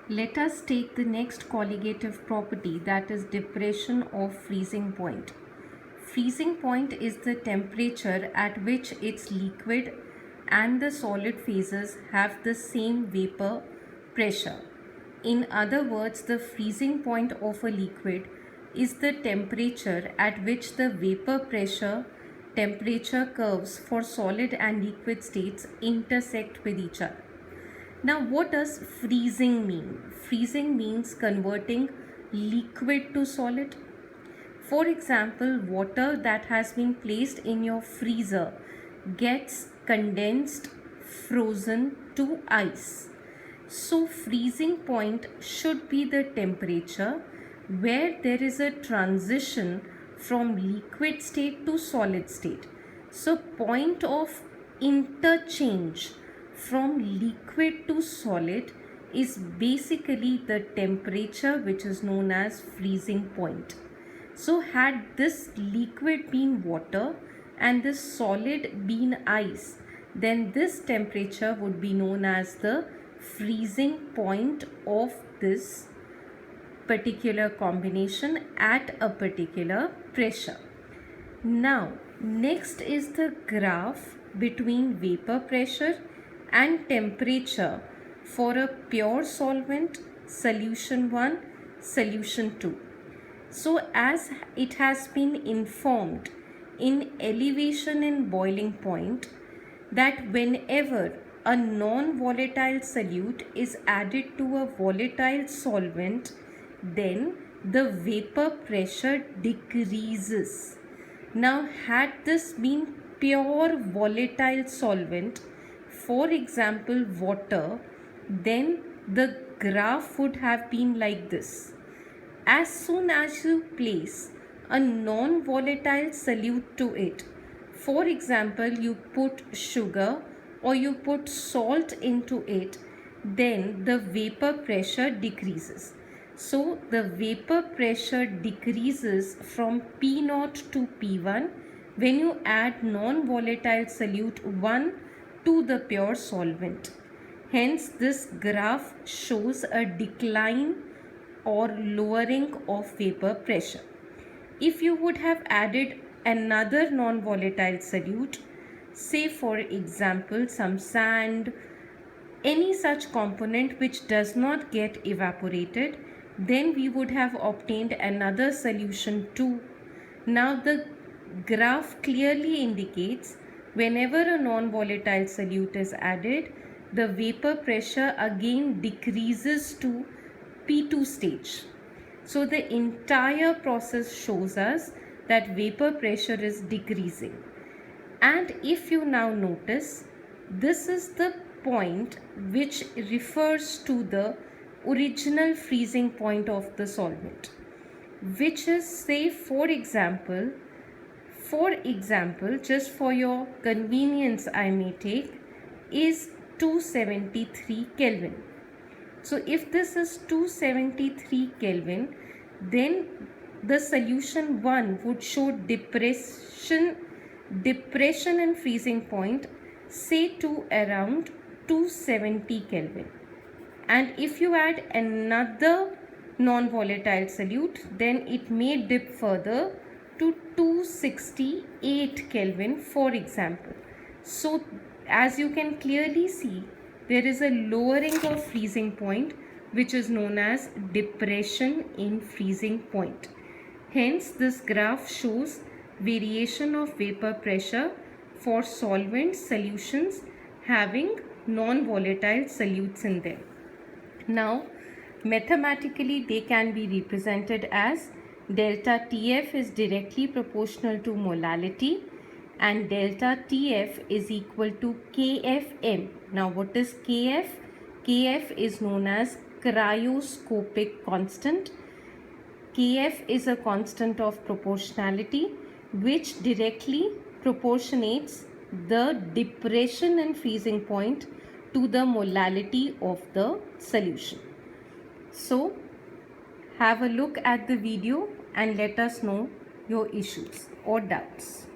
Let us take the next colligative property, that is depression of freezing point. Freezing point is the temperature at which its liquid and the solid phases have the same vapor pressure. In other words, the freezing point of a liquid is the temperature at which the vapor pressure temperature curves for solid and liquid states intersect with each other. Now, what does freezing mean? Freezing means converting liquid to solid. For example, water that has been placed in your freezer gets condensed, frozen to ice. So, freezing point should be the temperature where there is a transition from liquid state to solid state. So, point of interchange from liquid to solid is basically the temperature which is known as freezing point. So had this liquid been water and this solid been ice, then this temperature would be known as the freezing point of this particular combination at a particular pressure. Now, next is the graph between vapor pressure and temperature for a pure solvent, solution 1, solution 2. So as it has been informed in elevation and boiling point that whenever a non-volatile solute is added to a volatile solvent, then the vapor pressure decreases. Now, had this been pure volatile solvent, for example water, then the graph would have been like this. As soon as you place a non-volatile solute to it, for example you put sugar or you put salt into it, then the vapor pressure decreases. So the vapor pressure decreases from P0 to P1 when you add non-volatile solute 1 to the pure solvent. Hence this graph shows a decline or lowering of vapor pressure. If you would have added another non-volatile solute, say for example some sand, any such component which does not get evaporated, then we would have obtained another solution 2. Now the graph clearly indicates whenever a non-volatile solute is added, the vapor pressure again decreases to P2 stage. So the entire process shows us that vapor pressure is decreasing. And if you now notice, this is the point which refers to the original freezing point of the solvent, which is, say for example, just for your convenience I may take, is 273 Kelvin. So if this is 273 Kelvin, then the solution 1 would show depression in freezing point, say to around 270 Kelvin. And if you add another non-volatile solute, then it may dip further to 268 Kelvin, for example. So as you can clearly see, there is a lowering of freezing point which is known as depression in freezing point. Hence this graph shows variation of vapor pressure for solvent solutions having non-volatile solutes in them. Now mathematically they can be represented as delta TF is directly proportional to molality and delta TF is equal to KFM. Now what is KF? KF is known as cryoscopic constant. KF is a constant of proportionality which directly proportionates the depression in freezing point to the molality of the solution. So have a look at the video and let us know your issues or doubts.